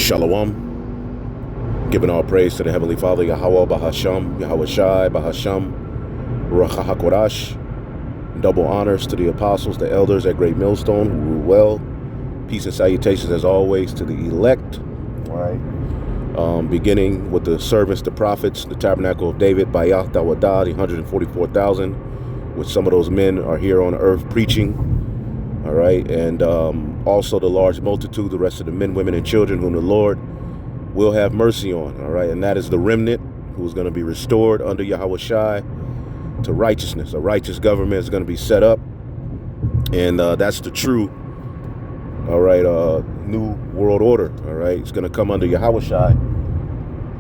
Shalom. Giving all praise to the Heavenly Father, Yahweh Bahasham, Yahweh Shai Bahasham, Ruach HaKodash. Double honors to the apostles, the elders at Great Millstone who rule well. Peace and salutations as always to the elect. All right. Beginning with the servants, the prophets, the tabernacle of David, Bayah Dawadah, the 144,000, which some of those men are here on earth preaching. All right. And also the large multitude, the rest of the men, women, and children whom the Lord will have mercy on. All right. And that is the remnant who is going to be restored under Yahweh Shai to righteousness. A righteous government is going to be set up. And that's the true, all right, new world order. All right. It's going to come under Yahweh Shai.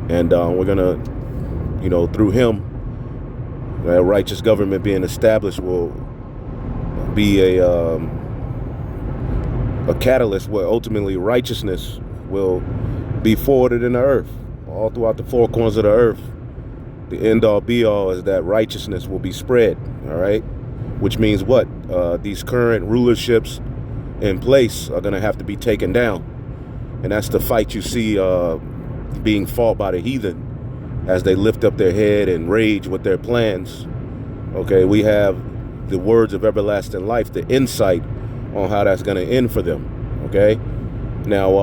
And we're going to, through him, a righteous government being established will be a catalyst where ultimately righteousness will be forwarded in the earth, all throughout the four corners of the earth. The end all be all is that righteousness will be spread, all right? Which means what? These current rulerships in place are going to have to be taken down. And that's the fight you see being fought by the heathen as they lift up their head and rage with their plans. Okay, we have the words of everlasting life, the insight on how that's going to end for them. Okay, now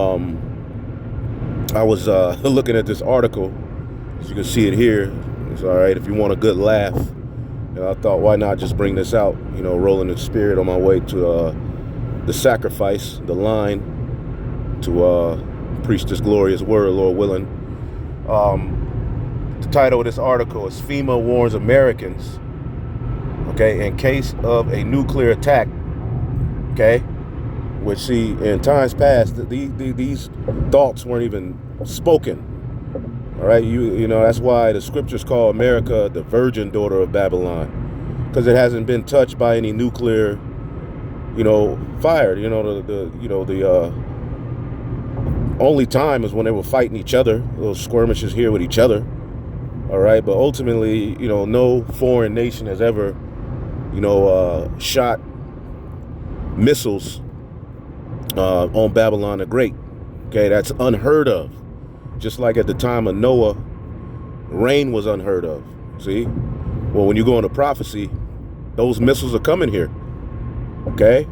I was looking at this article, as you can see it here. It's all right if you want a good laugh, and I thought, why not just bring this out? Rolling in spirit on my way to the sacrifice, the line to preach this glorious word, Lord willing. The title of this article is FEMA warns Americans, okay, in case of a nuclear attack. Okay, which, see, in times past, these thoughts weren't even spoken. All right, that's why the scriptures call America the virgin daughter of Babylon, because it hasn't been touched by any nuclear, fire. The only time is when they were fighting each other, little skirmishes here with each other. All right, but ultimately, no foreign nation has ever, shot missiles on Babylon the Great. Okay, that's unheard of. Just like at the time of Noah, rain was unheard of. See? Well, when you go into prophecy, those missiles are coming here. Okay?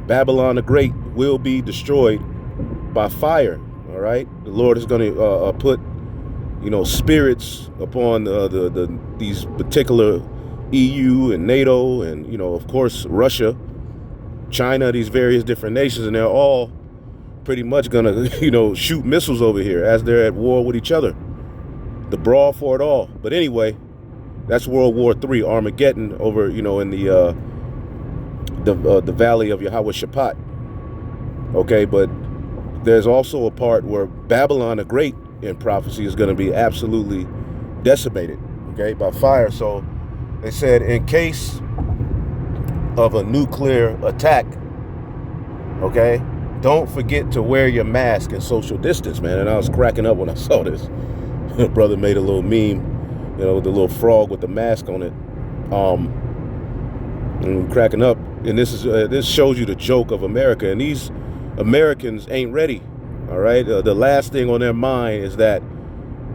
Babylon the Great will be destroyed by fire. All right? The Lord is going to put, spirits upon these particular EU and NATO and, of course, Russia, China, these various different nations, and they're all pretty much gonna, shoot missiles over here as they're at war with each other. The brawl for it all. But anyway, that's World War III, Armageddon over, in the valley of Yahweh Shaphat. Okay, but there's also a part where Babylon the Great in prophecy is going to be absolutely decimated, okay, by fire. So they said in case of a nuclear attack, okay, don't forget to wear your mask and social distance, man. And I was cracking up when I saw this. Brother made a little meme, with the little frog with the mask on it, and cracking up. And this shows you the joke of America. And these Americans ain't ready. All right, the last thing on their mind is that,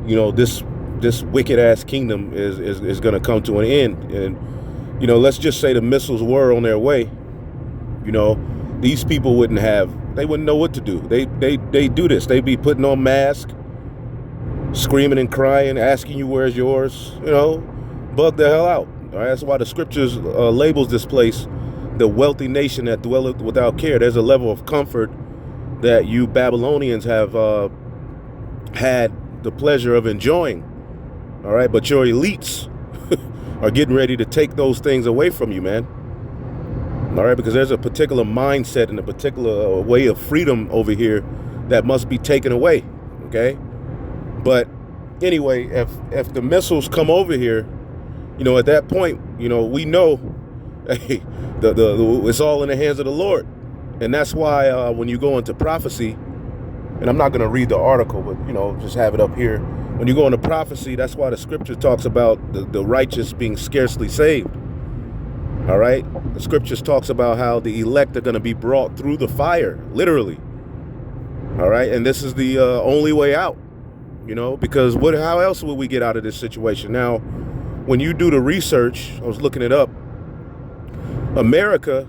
this wicked ass kingdom is going to come to an end. And let's just say the missiles were on their way. These people wouldn't know what to do. They do this. They be putting on masks, screaming and crying, asking you where's yours. Bug the hell out. All right, that's why the scriptures labels this place the wealthy nation that dwelleth without care. There's a level of comfort that you Babylonians have had the pleasure of enjoying. All right, but your elites are getting ready to take those things away from you, man. All right, because there's a particular mindset and a particular way of freedom over here that must be taken away. Okay, but anyway, if the missiles come over here, at that point, we know, hey, it's all in the hands of the Lord. And that's why when you go into prophecy, and I'm not going to read the article, but just have it up here. When you go into prophecy, that's why the scripture talks about the righteous being scarcely saved. All right, the scriptures talks about how the elect are going to be brought through the fire, literally. All right, and this is the only way out, because how else would we get out of this situation? Now, when you do the research, I was looking it up, America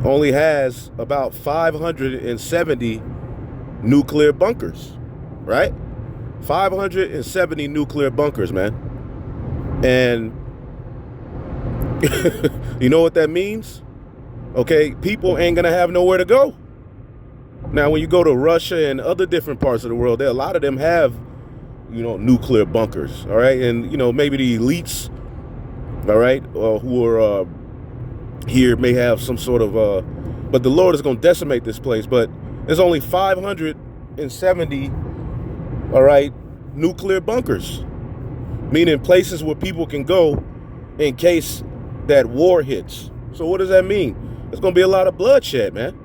only has about 570 nuclear bunkers, right? 570 nuclear bunkers, man. And you know what that means? Okay, people ain't gonna have nowhere to go. Now, when you go to Russia and other different parts of the world, a lot of them have, nuclear bunkers, all right? And, maybe the elites, all right, who are here may have some sort of, but the Lord is going to decimate this place. But there's only 570, all right, nuclear bunkers, meaning places where people can go in case that war hits. So what does that mean? There's going to be a lot of bloodshed, man.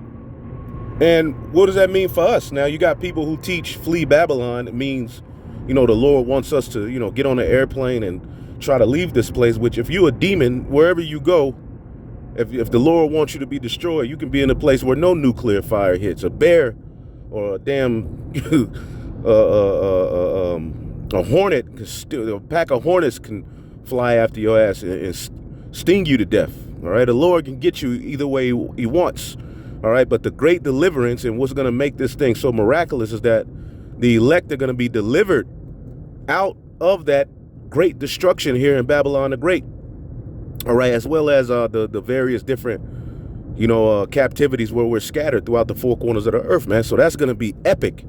And what does that mean for us? Now, you got people who teach flee Babylon. It means, the Lord wants us to, get on an airplane and try to leave this place, which if you're a demon, wherever you go, if the Lord wants you to be destroyed, you can be in a place where no nuclear fire hits. A bear or a damn a hornet, a pack of hornets can fly after your ass and sting you to death. All right, the Lord can get you either way he wants. All right, but the great deliverance and what's going to make this thing so miraculous is that the elect are going to be delivered out of that great destruction here in Babylon the Great. All right, as well as the various different, captivities where we're scattered throughout the four corners of the earth, man. So that's going to be epic.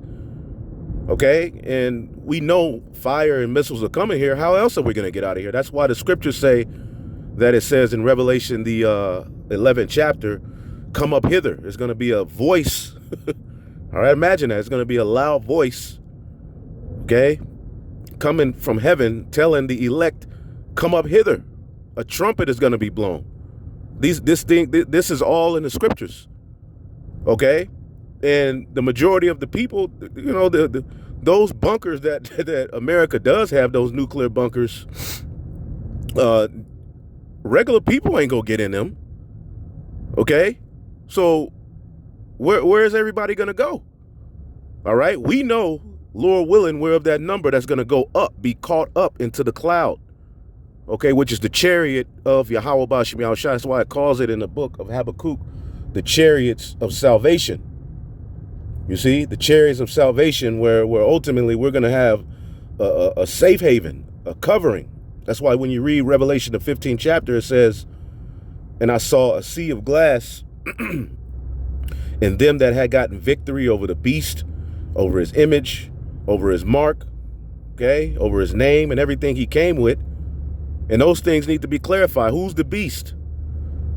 Okay, and we know fire and missiles are coming here. How else are we going to get out of here? That's why the scriptures say that it says in Revelation, the 11th chapter, come up hither. There's going to be a voice. All right, imagine that. It's going to be a loud voice, okay, coming from heaven telling the elect, come up hither. A trumpet is going to be blown. This is all in the scriptures, okay? And the majority of the people, those bunkers that America does have, those nuclear bunkers, regular people ain't gonna get in them, okay? So where is everybody gonna go? All right, we know, Lord willing, we're of that number that's gonna go up, be caught up into the cloud, okay, which is the chariot of Yahweh Bashim Yahushua. That's why it calls it in the book of Habakkuk, the chariots of salvation. You see, the chariots of salvation, where ultimately we're gonna have a safe haven, a covering. That's why when you read Revelation, the 15th chapter, it says, and I saw a sea of glass and them that had gotten victory over the beast, over his image, over his mark, okay, over his name and everything he came with. And those things need to be clarified. Who's the beast?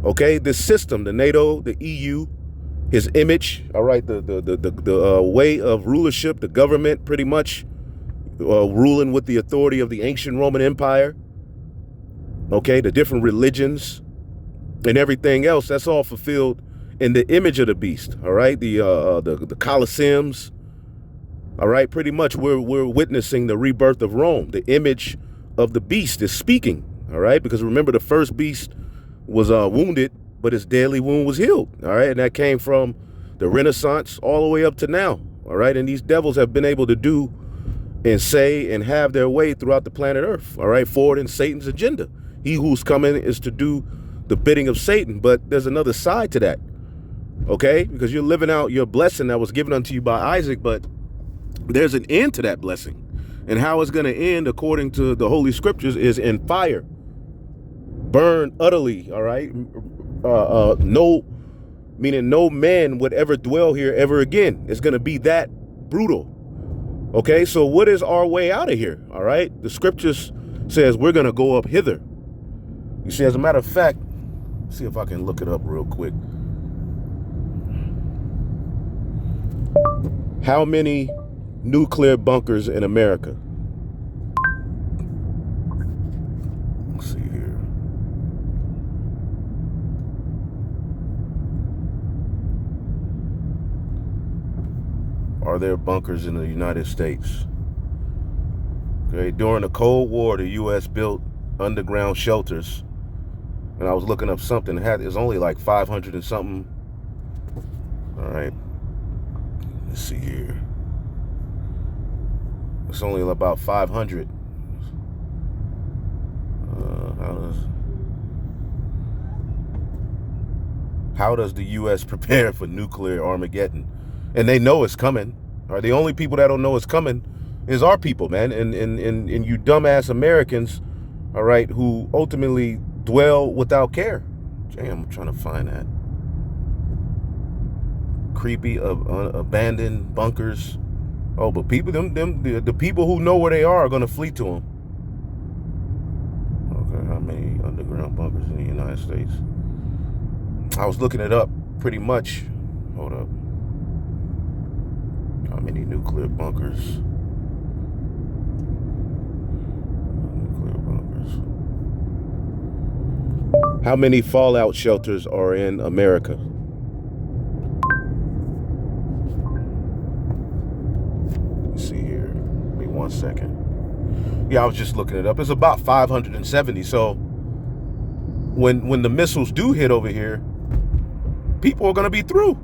Okay, this system, the NATO, the EU, his image, all right, the way of rulership, the government pretty much ruling with the authority of the ancient Roman Empire, okay, the different religions and everything else, that's all fulfilled in the image of the beast, all right, the Colosseums, all right, pretty much we're witnessing the rebirth of Rome. The image of the beast is speaking, all right, because remember the first beast was wounded, but his deadly wound was healed, all right, and that came from the Renaissance all the way up to now, all right, and these devils have been able to do and say and have their way throughout the planet Earth, all right, forward in Satan's agenda. He who's coming is to do the bidding of Satan, but there's another side to that, okay, because you're living out your blessing that was given unto you by Isaac, but there's an end to that blessing, and how it's going to end according to the Holy Scriptures is in fire, burn utterly, all right, meaning no man would ever dwell here ever again. It's going to be that brutal. Okay, so what is our way out of here? All right, the scriptures says we're going to go up hither. You see, as a matter of fact, see if I can look it up real quick. How many nuclear bunkers in America? Let's see here. Are there bunkers in the United States? Okay, during the Cold War, the U.S. built underground shelters, and I was looking up something. It's only like 500 and something. All right, Let's see here. It's only about 500. How does the U.S. prepare for nuclear Armageddon? And they know it's coming. Or the only people that don't know it's coming is our people, man. And you dumbass Americans, all right, who ultimately dwell without care. Damn, I'm trying to find that. Creepy, abandoned bunkers. Oh, but people, the people who know where they are going to flee to them. Okay, how many underground bunkers in the United States? I was looking it up pretty much. Hold up. How many nuclear bunkers? Nuclear bunkers. How many fallout shelters are in America? Let's see here. Give me 1 second. Yeah, I was just looking it up. It's about 570. So when the missiles do hit over here, people are going to be through.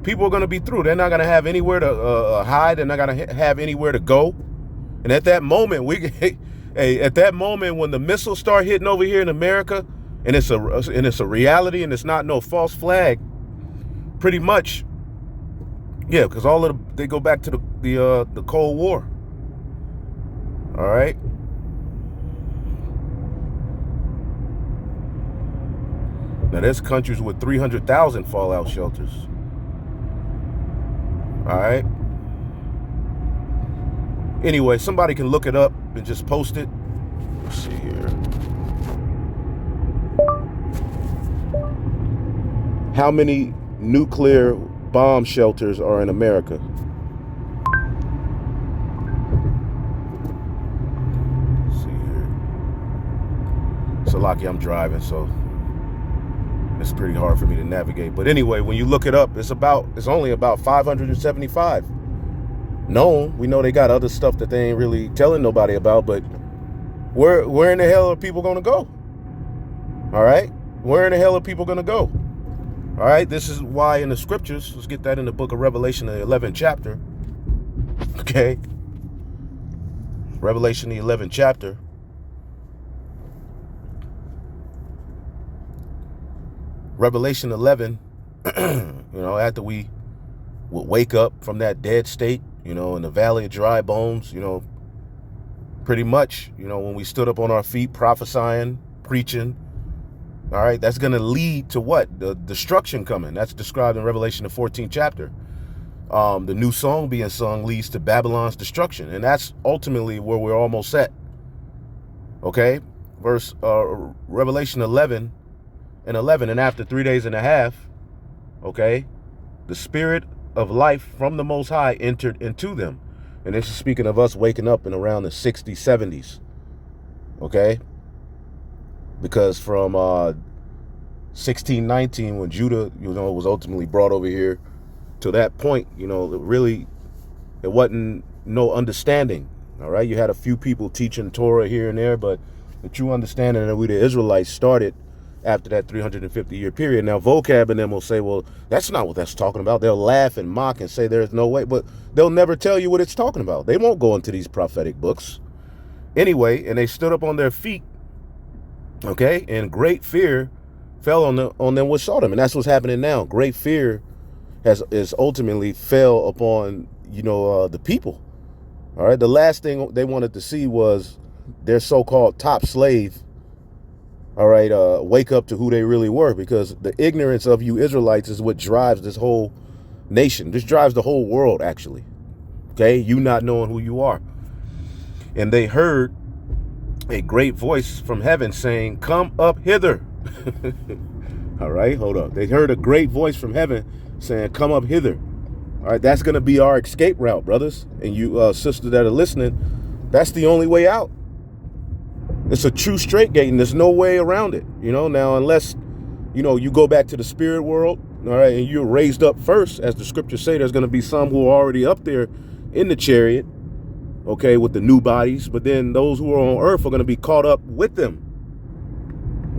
People are going to be through. They're not going to have anywhere to hide. They're not going to have anywhere to go. And at that moment, at that moment when the missiles start hitting over here in America, and it's a reality, and it's not no false flag, pretty much, yeah, because they go back to the Cold War. All right. Now, there's countries with 300,000 fallout shelters. All right. Anyway, somebody can look it up and just post it. Let's see here. How many nuclear bomb shelters are in America? Let's see here. So, lucky I'm driving, so it's pretty hard for me to navigate. But anyway, when you look it up, it's only about 575. Known. We know they got other stuff that they ain't really telling nobody about, but where in the hell are people gonna go? All right? Where in the hell are people gonna go? All right, this is why in the scriptures, let's get that in the book of Revelation, the 11th chapter. Okay? Revelation, the 11th chapter. Revelation 11, after we would wake up from that dead state, in the valley of dry bones, pretty much, when we stood up on our feet, prophesying, preaching, all right, that's going to lead to what? The destruction coming. That's described in Revelation, the 14th chapter. The new song being sung leads to Babylon's destruction, and that's ultimately where we're almost at. Okay? Revelation 11 and 11, and after 3 days and a half, okay, the spirit of life from the Most High entered into them. And this is speaking of us waking up in around the 60s, 70s. Okay? Because from 1619, when Judah, was ultimately brought over here, to that point, really, it wasn't no understanding. All right? You had a few people teaching Torah here and there, but the true understanding that we, the Israelites, started after that 350-year period. Now, vocab and them will say, well, that's not what that's talking about. They'll laugh and mock and say there's no way, but they'll never tell you what it's talking about. They won't go into these prophetic books. Anyway, and they stood up on their feet, okay, and great fear fell on them which saw them. And that's what's happening now. Great fear is ultimately fell upon, the people. All right, the last thing they wanted to see was their so-called top slave, all right, wake up to who they really were, because the ignorance of you Israelites is what drives this whole nation. This drives the whole world, actually. Okay, you not knowing who you are. And they heard a great voice from heaven saying, "Come up hither." All right, hold up. They heard a great voice from heaven saying, "Come up hither." All right, that's going to be our escape route, brothers. And you sisters that are listening, that's the only way out. It's a true straight gate, and there's no way around it. Now, unless, you go back to the spirit world, all right, and you're raised up first, as the scriptures say, there's going to be some who are already up there in the chariot, okay, with the new bodies. But then those who are on earth are going to be caught up with them.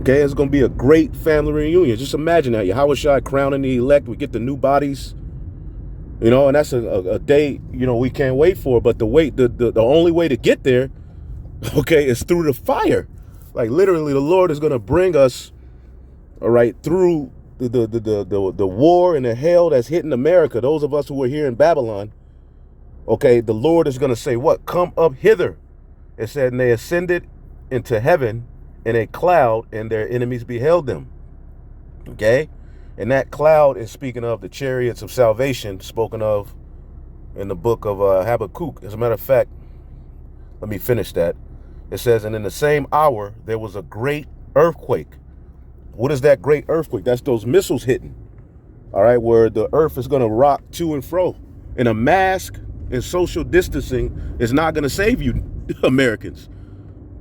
Okay, it's going to be a great family reunion. Just imagine that. Yahushua crowning the elect. We get the new bodies. You know, and that's a day, you know, we can't wait for. But the only way to get there, okay, is through the fire. Like literally, the Lord is going to bring us, all right, through the war and the hell that's hitting America. Those of us who are here in Babylon, okay, the Lord is going to say, what? Come up hither. It said, and they ascended into heaven in a cloud, and their enemies beheld them. Okay? And that cloud is speaking of the chariots of salvation spoken of in the book of Habakkuk. As a matter of fact, let me finish that. It says, and in the same hour, there was a great earthquake. What is that great earthquake? That's those missiles hitting, all right, where the earth is going to rock to and fro. And a mask and social distancing is not going to save you, Americans.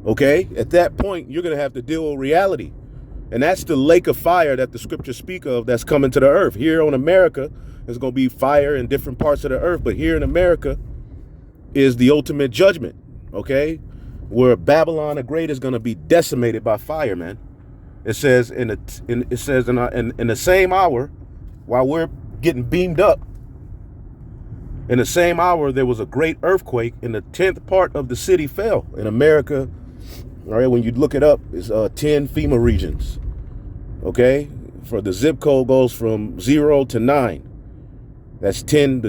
Okay? At that point, you're going to have to deal with reality. And that's the lake of fire that the scriptures speak of that's coming to the earth. Here on America, there's going to be fire in different parts of the earth. But here in America is the ultimate judgment, okay? Where Babylon the Great is going to be decimated by fire, man. It says in the same hour, while we're getting beamed up, in the same hour, there was a great earthquake, and the 10th part of the city fell. In America, all right, when you look it up, it's 10 FEMA regions, okay? For the zip code goes from 0 to 9. That's 10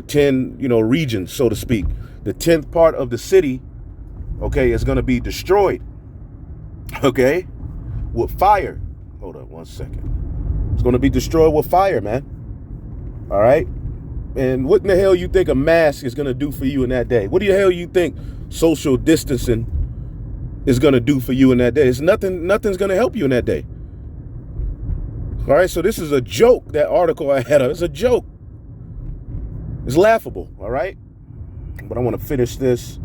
regions, so to speak. The 10th part of the city, okay, is going to be destroyed, okay, with fire. Hold on one second. It's going to be destroyed with fire, man. All right? And what in the hell you think a mask is going to do for you in that day? What the hell you think social distancing is going to do for you in that day? It's nothing's going to help you in that day. All right, so this is a joke, that article I had. It's a joke. It's laughable, all right? But I want to finish this,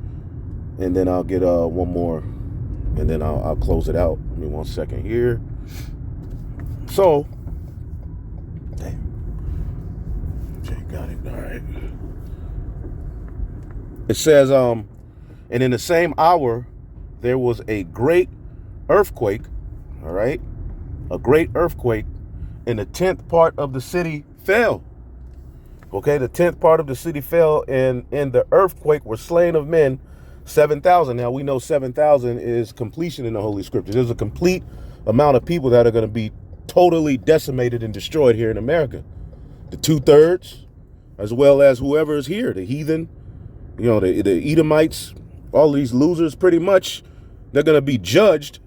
and then I'll get one more, and then I'll close it out. Give me 1 second here. So, damn. Okay, got it. All right. It says, and in the same hour, there was a great earthquake, all right? A great earthquake, and the 10th part of the city fell. Okay, the 10th part of the city fell, and in the earthquake were slain of men 7,000. Now, we know 7,000 is completion in the Holy Scriptures. There's a complete amount of people that are going to be totally decimated and destroyed here in America. The 2/3, as well as whoever is here, the heathen, you know, the Edomites, all these losers, pretty much, they're going to be judged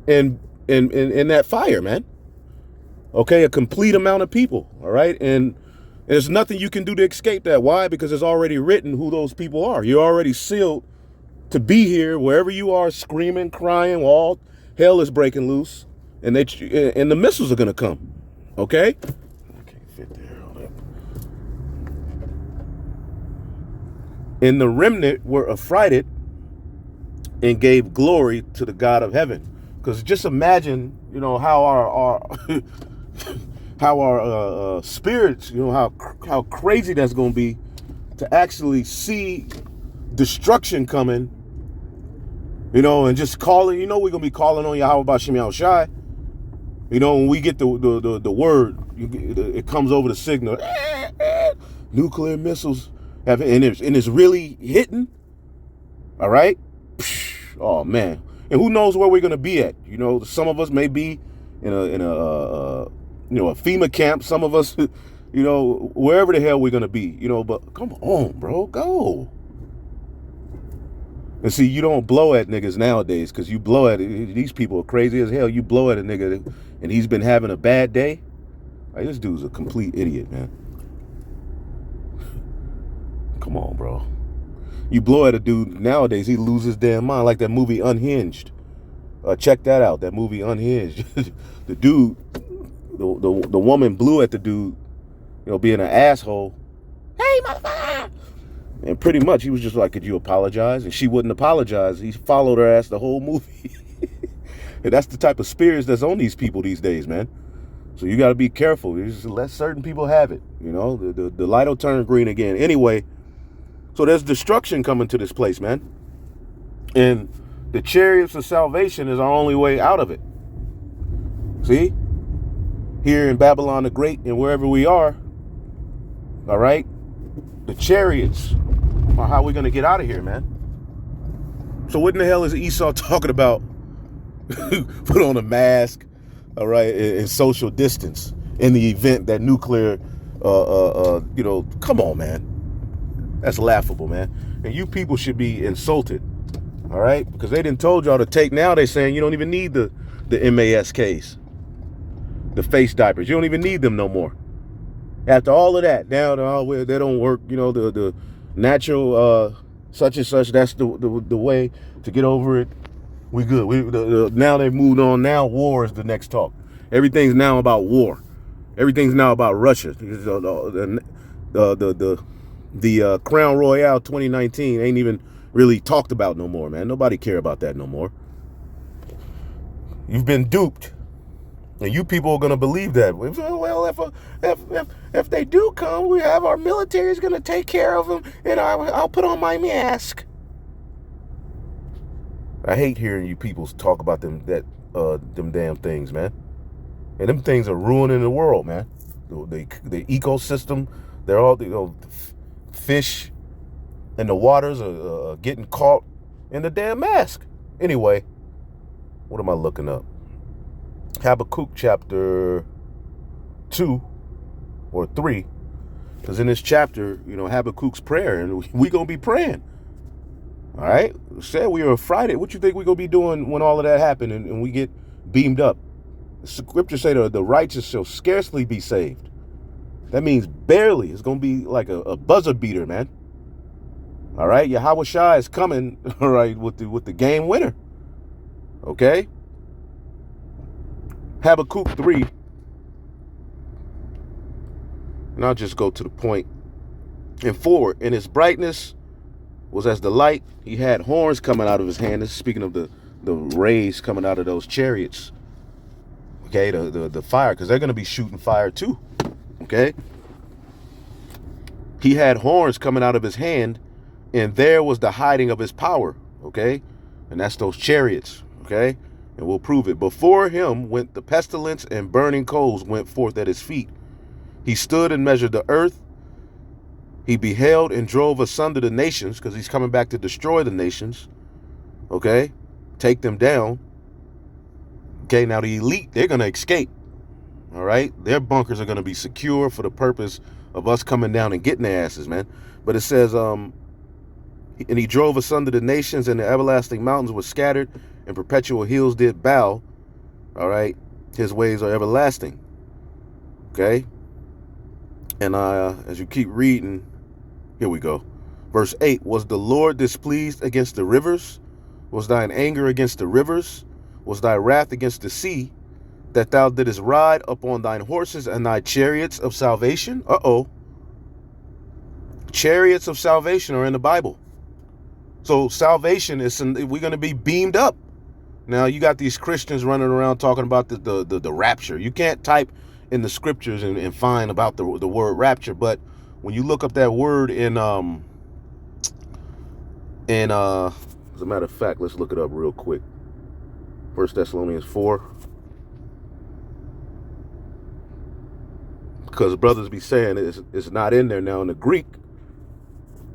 in that fire, man. Okay, a complete amount of people, all right? And there's nothing you can do to escape that. Why? Because it's already written who those people are. You're already sealed to be here wherever you are, screaming, crying, all hell is breaking loose, and the missiles are going to come, okay? I can't fit there. Hold up. And the remnant were affrighted and gave glory to the God of heaven. Because just imagine, you know, how our how our spirits, you know, how crazy that's going to be to actually see destruction coming, you know, and just calling, you know, we're going to be calling on Yahweh Bashim Yahushai. You know, when we get the word, it comes over the signal, nuclear missiles, and it's really hitting, all right? Oh, man. And who knows where we're going to be at? You know, some of us may be in a FEMA camp. Some of us, you know, wherever the hell we're going to be, you know, but come on, bro, go. And see, you don't blow at niggas nowadays, because you blow at these people are crazy as hell. You blow at a nigga and he's been having a bad day. Like, this dude's a complete idiot, man. Come on, bro. You blow at a dude nowadays, he loses his damn mind, like that movie Unhinged. Check that out, that movie Unhinged. The dude, the woman blew at the dude, you know, being an asshole. Hey, motherfucker! And pretty much he was just like, could you apologize? And she wouldn't apologize. He followed her ass the whole movie. And that's the type of spirits that's on these people these days, man. So you got to be careful. You just let certain people have it, you know. The light will turn green again. Anyway, so there's destruction coming to this place, man. And the chariots of salvation is our only way out of it. See? Here in Babylon the Great and wherever we are, all right? The chariots are how we're going to get out of here, man. So what in the hell is Esau talking about? Put on a mask, all right, and social distance in the event that nuclear, come on, man. That's laughable, man. And you people should be insulted, all right? Because they didn't told y'all to take, now they're saying you don't even need the MASKs, the face diapers. You don't even need them no more. After all of that, now they don't work, the natural such and such, that's the way to get over it. We good. Now they've moved on. Now war is the next talk. Everything's now about war. Everything's now about Russia. The Crown Royale 2019 ain't even really talked about no more, man. Nobody care about that no more. You've been duped. And you people are gonna believe that. Well, if they do come, we have our military is gonna take care of them, and I'll put on my mask. I hate hearing you people talk about them damn things, man. And them things are ruining the world, man. The ecosystem, they're all fish in the waters are getting caught in the damn mask. Anyway, what am I looking up? Habakkuk chapter 2 or 3, because in this chapter, Habakkuk's prayer, and we gonna be praying. All right, said we are Friday. What you think we gonna be doing when all of that happened and we get beamed up? The scripture say the righteous shall scarcely be saved. That means barely. It's gonna be like a buzzer beater, man. All right, Yahweh Shai is coming. All right, with the game winner. Okay. Habakkuk 3, and I'll just go to the point. And 4, in his brightness was as the light. He had horns coming out of his hand. This is speaking of the rays coming out of those chariots. Okay, the fire, because they're going to be shooting fire too. Okay. He had horns coming out of his hand, and there was the hiding of his power. Okay, and that's those chariots. Okay. And we'll prove it. Before him went the pestilence, and burning coals went forth at his feet. He stood and measured the earth. He beheld and drove asunder the nations, because he's coming back to destroy the nations. Okay? Take them down. Okay, now the elite, they're going to escape. All right? Their bunkers are going to be secure for the purpose of us coming down and getting their asses, man. But it says, and he drove asunder the nations, and the everlasting mountains were scattered, and perpetual hills did bow. All right, his ways are everlasting. Okay, and as you keep reading, here we go. Verse 8, was the Lord displeased against the rivers? Was thine anger against the rivers? Was thy wrath against the sea, that thou didst ride upon thine horses and thy chariots of salvation? Chariots of salvation are in the Bible. So salvation is, we're going to be beamed up. Now you got these Christians running around talking about the rapture. You can't type in the scriptures and find about the word rapture, but when you look up that word in as a matter of fact, let's look it up real quick. 1 Thessalonians 4. Because brothers be saying it's not in there now in the Greek.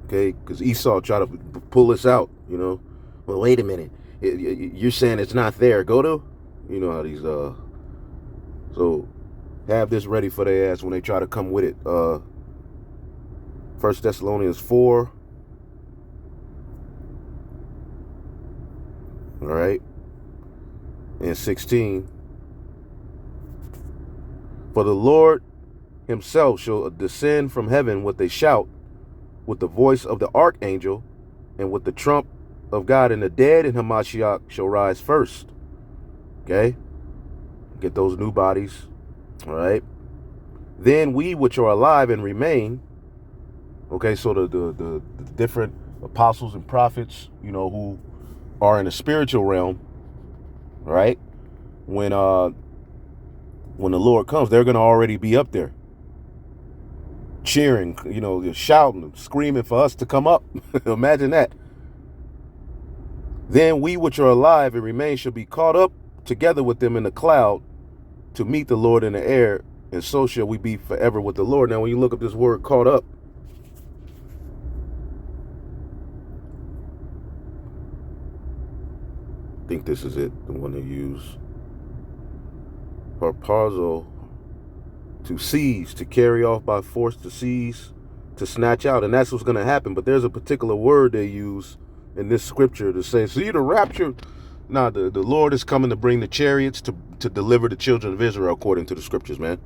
Okay, because Esau tried to pull us out, Well, wait a minute. You're saying it's not there. Go to, how these, so have this ready for their ass when they try to come with it. 1 Thessalonians 4. All right. And 16. For the Lord himself shall descend from heaven with a shout, with the voice of the archangel, and with the trump of God, and the dead in Hamashiach shall rise first. Okay? Get those new bodies. All right? Then we which are alive and remain. Okay, so the different apostles and prophets, who are in the spiritual realm, right? When the Lord comes, they're going to already be up there cheering, shouting, screaming for us to come up. Imagine that. Then we which are alive and remain shall be caught up together with them in the cloud to meet the Lord in the air, and so shall we be forever with the Lord. Now, when you look up this word caught up, think this is it, the one they use. Harpazo, to seize, to carry off by force, to seize, to snatch out. And that's what's going to happen. But there's a particular word they use in this scripture to say, see the rapture. Nah, the Lord is coming to bring the chariots to deliver the children of Israel according to the scriptures, man.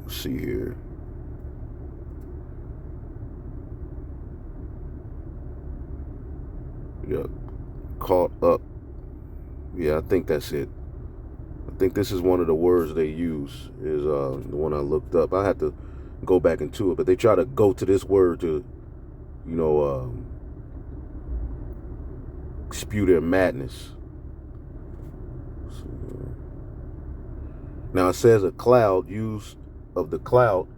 Let's see here. Yeah, caught up. Yeah, I think that's it. I think this is one of the words they use, is the one I looked up. I had to go back into it, but they try to go to this word to, you know, spew their madness. Now it says a cloud, use of the cloud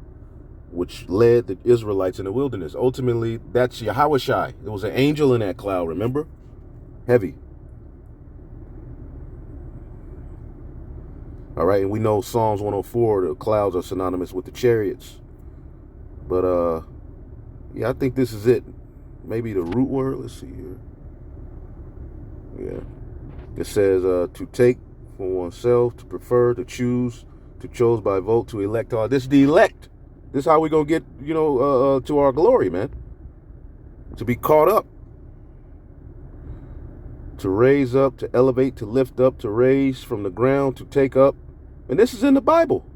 which led the Israelites in the wilderness. Ultimately, that's Yahweh. It was an angel in that cloud, remember? Heavy. All right, and we know Psalms 104, the clouds are synonymous with the chariots. But, yeah, I think this is it. Maybe the root word. Let's see here. Yeah. It says to take for oneself, to prefer, to choose, to chose by vote, to elect. This is the elect. This is how we're going to get, you know, to our glory, man. To be caught up. To raise up, to elevate, to lift up, to raise from the ground, to take up. And this is in the Bible.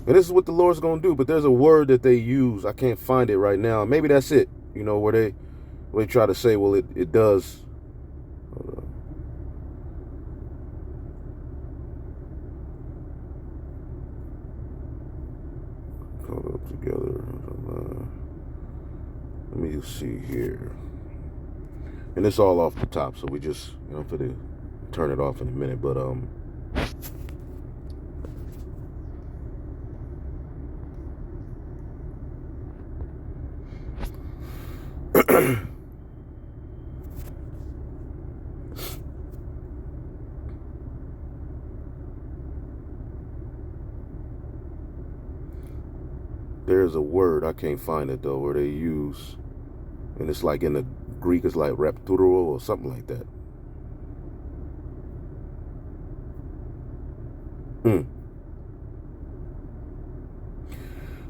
And this is what the Lord's going to do. But there's a word that they use. I can't find it right now. Maybe that's it. You know, where they try to say, well, it does. Hold up together. Let me see here. And it's all off the top, so we just, you know, for the turn it off in a minute. But there's a word, I can't find it though, where they use, and it's like in the Greek, it's like rapturo or something like that.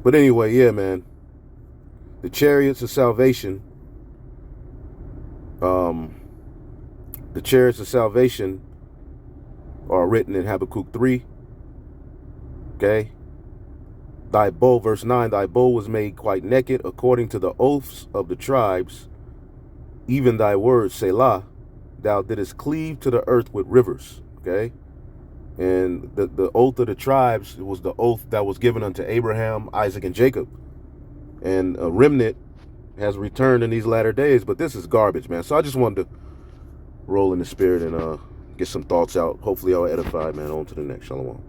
But anyway, yeah, man. The chariots of salvation, the chariots of salvation are written in Habakkuk 3. Okay. Thy bow, verse 9, thy bow was made quite naked according to the oaths of the tribes, even thy word, Selah, thou didst cleave to the earth with rivers. Okay. And the oath of the tribes, it was the oath that was given unto Abraham, Isaac, and Jacob. And a remnant has returned in these latter days, but this is garbage, man. So I just wanted to roll in the spirit and get some thoughts out. Hopefully I'll edify, man. On to the next. Shalom.